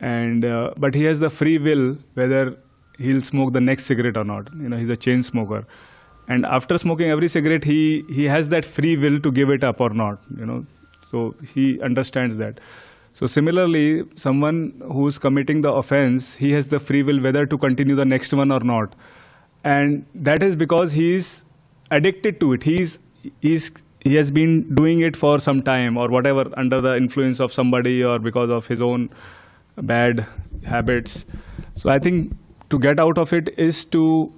And but he has the free will whether he'll smoke the next cigarette or not. He's a chain smoker, and after smoking every cigarette, he has that free will to give it up or not. So he understands that. So similarly, someone who's committing the offense, he has the free will whether to continue the next one or not, and that is because he's addicted to it. He has been doing it for some time or whatever, under the influence of somebody or because of his own bad habits. So I think to get out of it is to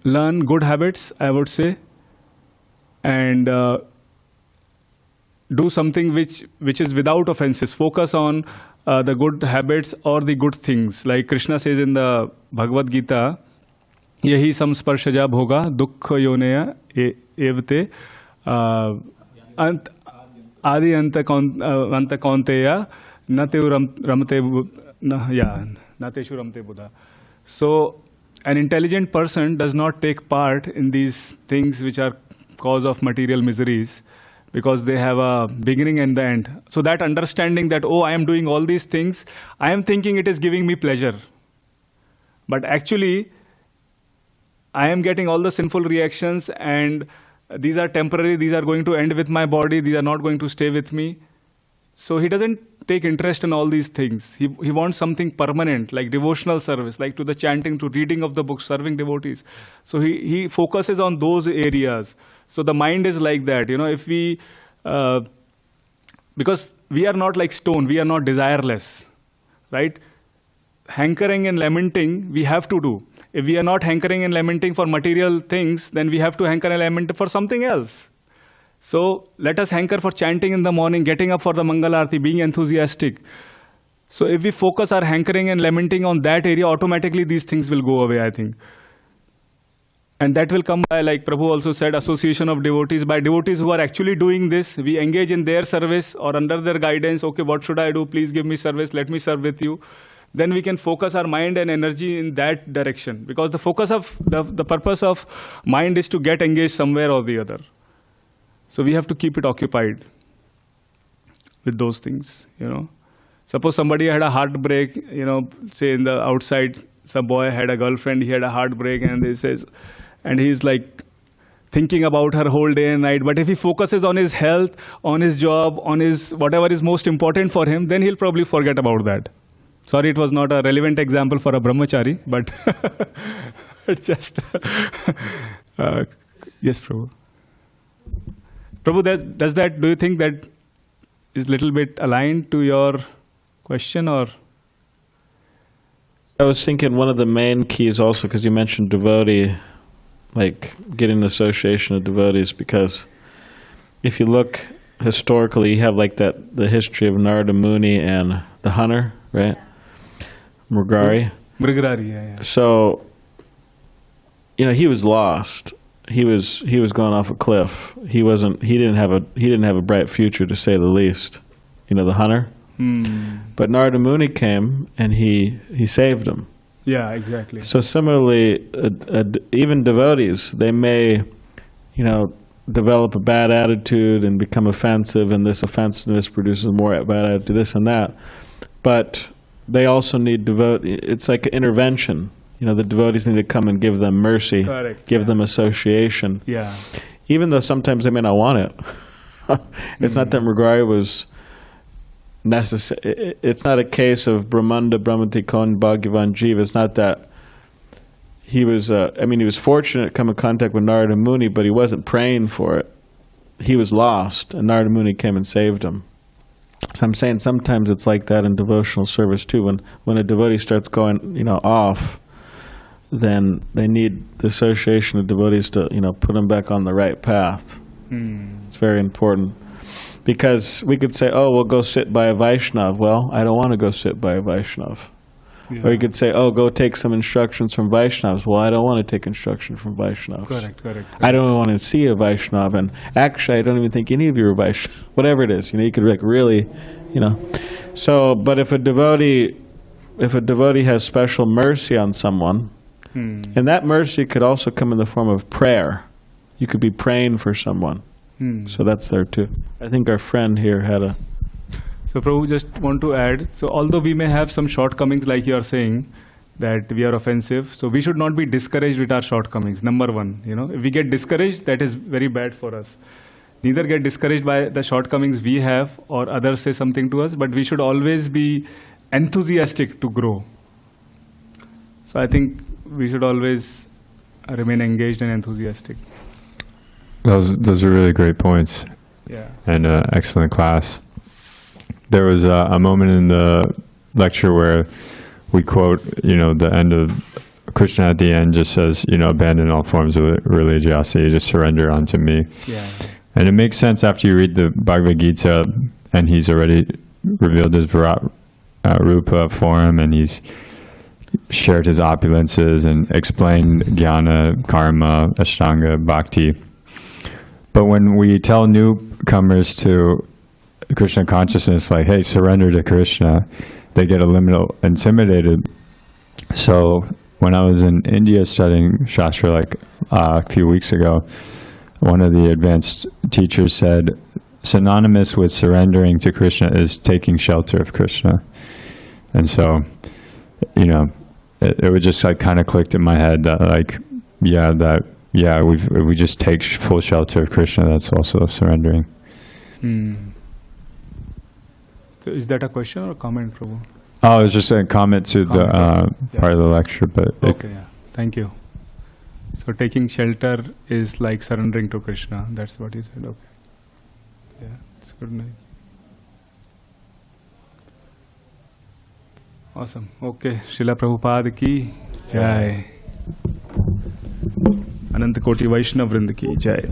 learn good habits, I would say, and do something which is without offenses. Focus on the good habits or the good things. Like Krishna says in the Bhagavad Gita, yahi samsparshaja bhoga dukkha yoneya evte adi anta kaunteya nateshu ramte buddha. So an intelligent person does not take part in these things which are cause of material miseries, because they have a beginning and the end. So that understanding that, I am doing all these things, I am thinking it is giving me pleasure, but actually I am getting all the sinful reactions, and these are temporary, these are going to end with my body, these are not going to stay with me. So he doesn't take interest in all these things. He wants something permanent, like devotional service, like to the chanting, to reading of the books, serving devotees. So he focuses on those areas. So the mind is like that, if we, because we are not like stone, we are not desireless, right? Hankering and lamenting, we have to do. If we are not hankering and lamenting for material things, then we have to hanker and lament for something else. So let us hanker for chanting in the morning, getting up for the Mangala Arati, being enthusiastic. So if we focus our hankering and lamenting on that area, automatically these things will go away, I think. And that will come by, like Prabhu also said, association of devotees. By devotees who are actually doing this, we engage in their service or under their guidance. Okay, what should I do? Please give me service. Let me serve with you. Then we can focus our mind and energy in that direction. Because the focus of, the purpose of mind is to get engaged somewhere or the other. So we have to keep it occupied with those things, Suppose somebody had a heartbreak, say in the outside, some boy had a girlfriend, he had a heartbreak, and he's like thinking about her whole day and night. But if he focuses on his health, on his job, on his whatever is most important for him, then he'll probably forget about that. Sorry, it was not a relevant example for a brahmachari, but it's just yes, Prabhu. Prabhu, do you think that is a little bit aligned to your question, or? I was thinking one of the main keys also, because you mentioned devotee, like getting association of devotees, because if you look historically, you have like the history of Narada Muni and the hunter, right? Mrigari. Mrigari, yeah. So, he was lost. he was going off a cliff. He didn't have a bright future, to say the least. You know, the hunter. But Narada Muni came and he saved him. Yeah, exactly. So similarly, even devotees, they may, develop a bad attitude and become offensive, and this offensiveness produces more bad attitude, this and that. But they also need it's like an intervention. The devotees need to come and give them mercy, Correct. give them association. Yeah. Even though sometimes they may not want it. It's not that Mrigari was necessary. It's not a case of Brahmanda Brahmati Kon Bhagavan Jeev. It's not that he was, he was fortunate to come in contact with Narada Muni, but he wasn't praying for it. He was lost, and Narada Muni came and saved him. So I'm saying sometimes it's like that in devotional service too. When a devotee starts going, off, then they need the association of devotees to, put them back on the right path. It's very important. Because we could say, oh, we'll go sit by a Vaishnav. Well, I don't want to go sit by a Vaishnav. Yeah. Or you could say, oh, go take some instructions from Vaishnavas. Well, I don't want to take instruction from Vaishnavas. Correct. I don't want to see a Vaishnav, and actually, I don't even think any of you are Vaishnav. Whatever it is, you could really, So, but if a devotee has special mercy on someone, and that mercy could also come in the form of prayer. You could be praying for someone. So that's there too. I think our friend here had a... So Prabhu, just want to add, so although we may have some shortcomings like you are saying, that we are offensive, so we should not be discouraged with our shortcomings, number one. If we get discouraged, that is very bad for us. Neither get discouraged by the shortcomings we have or others say something to us, but we should always be enthusiastic to grow. So I think we should always remain engaged and enthusiastic. Those are really great points. Yeah. And excellent class. There was a moment in the lecture where we quote, the end of Krishna at the end just says, abandon all forms of religiosity, just surrender unto me. Yeah. And it makes sense after you read the Bhagavad Gita, and he's already revealed his Rupa form, and he's shared his opulences and explained jnana, karma, ashtanga, bhakti. But when we tell newcomers to Krishna consciousness, like, hey, surrender to Krishna, they get a little intimidated. So when I was in India studying Shastra a few weeks ago, one of the advanced teachers said, synonymous with surrendering to Krishna is taking shelter of Krishna. And so, it would just kind of clicked in my head that we just take full shelter of Krishna, that's also surrendering. So is that a question or a comment, Prabhu? Oh, it was just a comment to the part of the lecture. But okay, thank you. So taking shelter is like surrendering to Krishna. That's what you said. Okay. Yeah, it's good. Nice. Awesome. Okay. Srila Prabhupada ki jai. Anant Koti Vaishnav Vrind ki jai.